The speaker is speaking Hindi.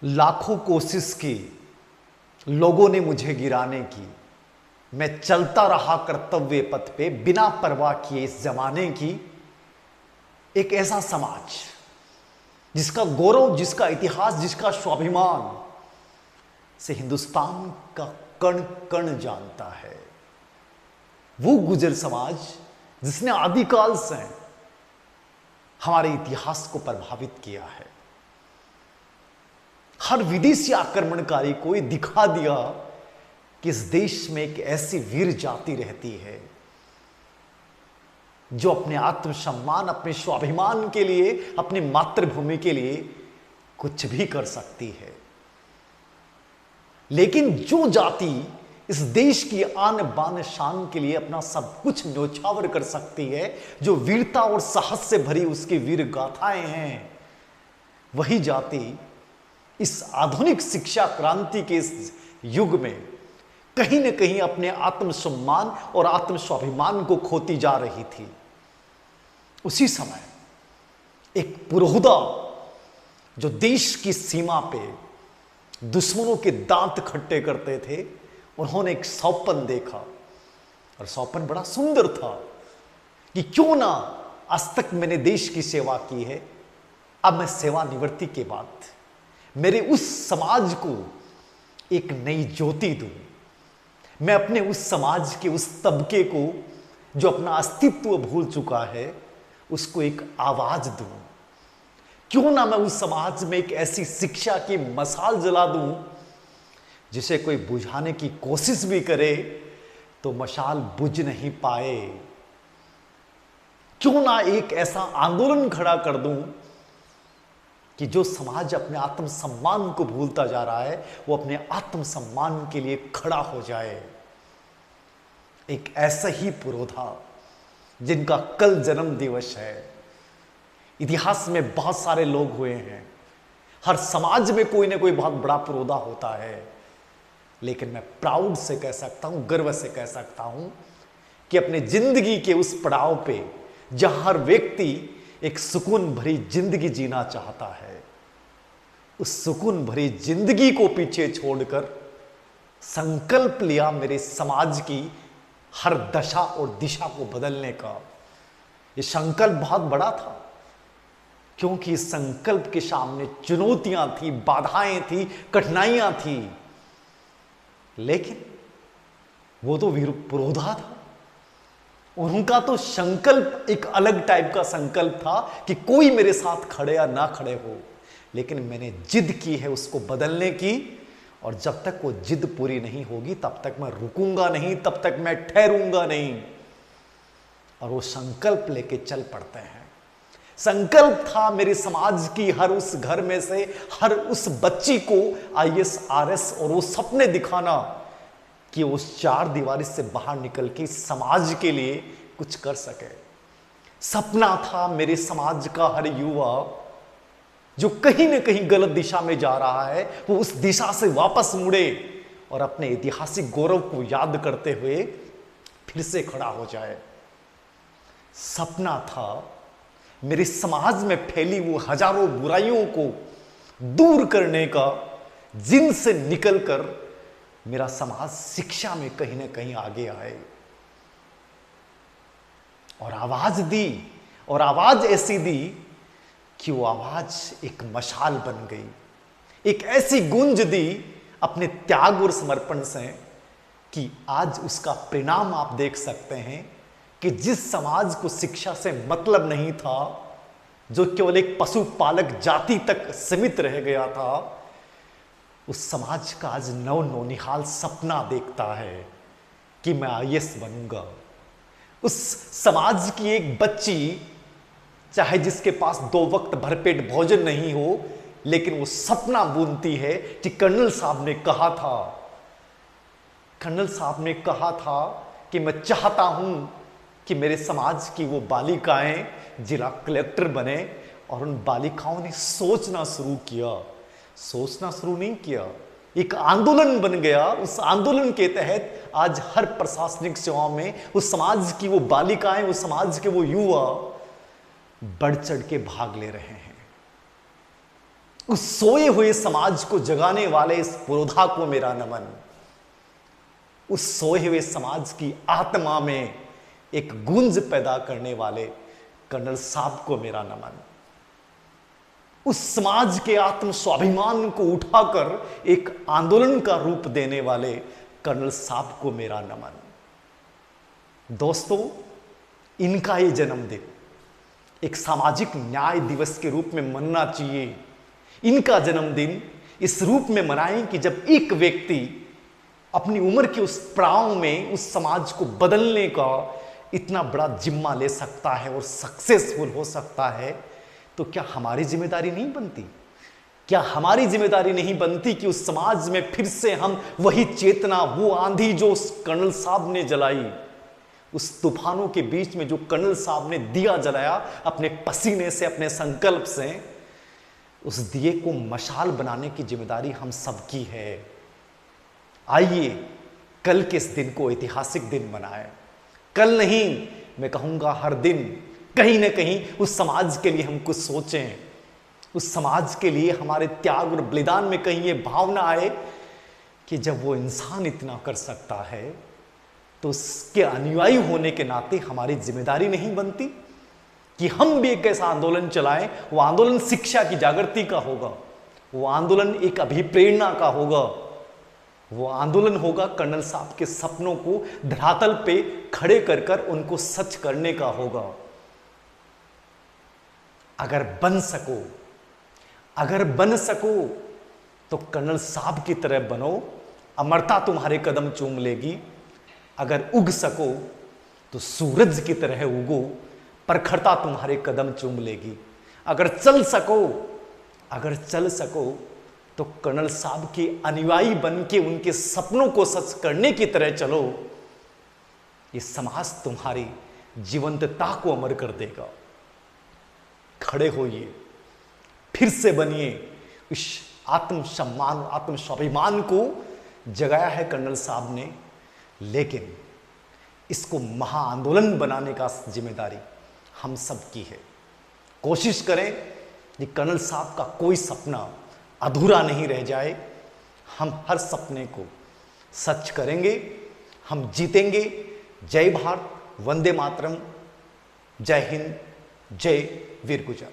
लाखों कोशिश की लोगों ने मुझे गिराने की, मैं चलता रहा कर्तव्य पथ पे बिना परवाह किए इस जमाने की। एक ऐसा समाज जिसका गौरव, जिसका इतिहास, जिसका स्वाभिमान से हिंदुस्तान का कण कण जानता है, वो गुर्जर समाज जिसने आदिकाल से हमारे इतिहास को प्रभावित किया है। हर विदेशी आक्रमणकारी को ये दिखा दिया कि इस देश में एक ऐसी वीर जाति रहती है जो अपने आत्मसम्मान, अपने स्वाभिमान के लिए, अपनी मातृभूमि के लिए कुछ भी कर सकती है। लेकिन जो जाति इस देश की आन बान शान के लिए अपना सब कुछ न्योछावर कर सकती है, जो वीरता और साहस से भरी उसकी वीर गाथाएं हैं, वही जाति इस आधुनिक शिक्षा क्रांति के इस युग में कहीं न कहीं अपने आत्मसम्मान और आत्म स्वाभिमान को खोती जा रही थी। उसी समय एक पुरोहिता जो देश की सीमा पे दुश्मनों के दांत खट्टे करते थे, उन्होंने एक सौपन देखा और सौपन बड़ा सुंदर था कि क्यों ना आज तक मैंने देश की सेवा की है, अब मैं सेवानिवृत्ति के बाद मेरे उस समाज को एक नई ज्योति दूं। मैं अपने उस समाज के उस तबके को जो अपना अस्तित्व भूल चुका है, उसको एक आवाज दूं। क्यों ना मैं उस समाज में एक ऐसी शिक्षा की मशाल जला दूं जिसे कोई बुझाने की कोशिश भी करे तो मशाल बुझ नहीं पाए। क्यों ना एक ऐसा आंदोलन खड़ा कर दूं कि जो समाज अपने आत्मसम्मान को भूलता जा रहा है, वो अपने आत्मसम्मान के लिए खड़ा हो जाए। एक ऐसा ही पुरोधा जिनका कल जन्म दिवस है। इतिहास में बहुत सारे लोग हुए हैं, हर समाज में कोई ना कोई बहुत बड़ा पुरोधा होता है, लेकिन मैं प्राउड से कह सकता हूं, गर्व से कह सकता हूं कि अपने जिंदगी के उस पड़ाव पे जहां हर व्यक्ति एक सुकून भरी जिंदगी जीना चाहता है, उस सुकून भरी जिंदगी को पीछे छोड़कर संकल्प लिया मेरे समाज की हर दशा और दिशा को बदलने का। ये संकल्प बहुत बड़ा था, क्योंकि इस संकल्प के सामने चुनौतियां थी, बाधाएं थी, कठिनाइयां थी, लेकिन वो तो वीर पुरोधा था। उनका तो संकल्प एक अलग टाइप का संकल्प था कि कोई मेरे साथ खड़े या ना खड़े हो, लेकिन मैंने जिद की है उसको बदलने की, और जब तक वो जिद पूरी नहीं होगी तब तक मैं रुकूंगा नहीं, तब तक मैं ठहरूंगा नहीं। और वो संकल्प लेके चल पड़ते हैं। संकल्प था मेरे समाज की हर उस घर में से हर उस बच्ची को IAS RS और वो सपने दिखाना कि उस चार दीवारी से बाहर निकल के समाज के लिए कुछ कर सके। सपना था मेरे समाज का हर युवा जो कहीं न कहीं गलत दिशा में जा रहा है, वो उस दिशा से वापस मुड़े और अपने ऐतिहासिक गौरव को याद करते हुए फिर से खड़ा हो जाए। सपना था मेरे समाज में फैली वो हजारों बुराइयों को दूर करने का, जिनसे निकलकर मेरा समाज शिक्षा में कहीं ना कहीं आगे आए। और आवाज दी, और आवाज ऐसी दी कि वो आवाज एक मशाल बन गई, एक ऐसी गूंज दी अपने त्याग और समर्पण से कि आज उसका परिणाम आप देख सकते हैं कि जिस समाज को शिक्षा से मतलब नहीं था, जो केवल एक पशुपालक जाति तक सीमित रह गया था, उस समाज का आज नौनिहाल सपना देखता है कि मैं IAS बनूंगा। उस समाज की एक बच्ची, चाहे जिसके पास 2 वक्त भरपेट भोजन नहीं हो, लेकिन वो सपना बुनती है कि कर्नल साहब ने कहा था, कर्नल साहब ने कहा था कि मैं चाहता हूं कि मेरे समाज की वो बालिकाएं जिला कलेक्टर बने। और उन बालिकाओं ने सोचना शुरू किया, सोचना शुरू नहीं किया, एक आंदोलन बन गया। उस आंदोलन के तहत आज हर प्रशासनिक सेवाओं में उस समाज की वो बालिकाएं, उस समाज के वो युवा बढ़ चढ़ के भाग ले रहे हैं। उस सोए हुए समाज को जगाने वाले इस पुरोधा को मेरा नमन। उस सोए हुए समाज की आत्मा में एक गूंज पैदा करने वाले कर्नल साहब को मेरा नमन। उस समाज के आत्म स्वाभिमान को उठाकर एक आंदोलन का रूप देने वाले कर्नल साहब को मेरा नमन। दोस्तों, इनका ये जन्मदिन एक सामाजिक न्याय दिवस के रूप में मनना चाहिए। इनका जन्मदिन इस रूप में मनाएं कि जब एक व्यक्ति अपनी उम्र के उस पड़ाव में उस समाज को बदलने का इतना बड़ा जिम्मा ले सकता है और सक्सेसफुल हो सकता है, तो क्या हमारी जिम्मेदारी नहीं बनती? क्या हमारी जिम्मेदारी नहीं बनती कि उस समाज में फिर से हम वही चेतना, वो आंधी जो उस कर्नल साहब ने जलाई, उस तूफानों के बीच में जो कर्नल साहब ने दिया जलाया अपने पसीने से, अपने संकल्प से, उस दिए को मशाल बनाने की जिम्मेदारी हम सबकी है। आइए कल के इस दिन को ऐतिहासिक दिन मनाएं। कल नहीं, मैं कहूंगा हर दिन कहीं ना कहीं उस समाज के लिए हम कुछ सोचें। उस समाज के लिए हमारे त्याग और बलिदान में कहीं ये भावना आए कि जब वो इंसान इतना कर सकता है तो उसके अनुयायी होने के नाते हमारी जिम्मेदारी नहीं बनती कि हम भी एक ऐसा आंदोलन चलाएं। वो आंदोलन शिक्षा की जागृति का होगा, वो आंदोलन एक अभिप्रेरणा का होगा, वो आंदोलन होगा कर्नल साहब के सपनों को धरातल पे खड़े कर उनको सच करने का होगा। अगर बन सको तो कर्नल साहब की तरह बनो, अमरता तुम्हारे कदम चूम लेगी। अगर उग सको तो सूरज की तरह उगो, प्रखरता तुम्हारे कदम चूम लेगी। अगर चल सको तो कर्नल साहब के अनुयायी बन के उनके सपनों को सच करने की तरह चलो। ये समाज तुम्हारी जीवंतता को अमर कर देगा। खड़े होइए, फिर से बनिए। इस आत्मसम्मान, आत्म स्वाभिमान को जगाया है कर्नल साहब ने, लेकिन इसको महाआंदोलन बनाने का जिम्मेदारी हम सब की है। कोशिश करें कि कर्नल साहब का कोई सपना अधूरा नहीं रह जाए। हम हर सपने को सच करेंगे, हम जीतेंगे। जय भारत, वंदे मातरम, जय हिंद, जय वीर गुजर।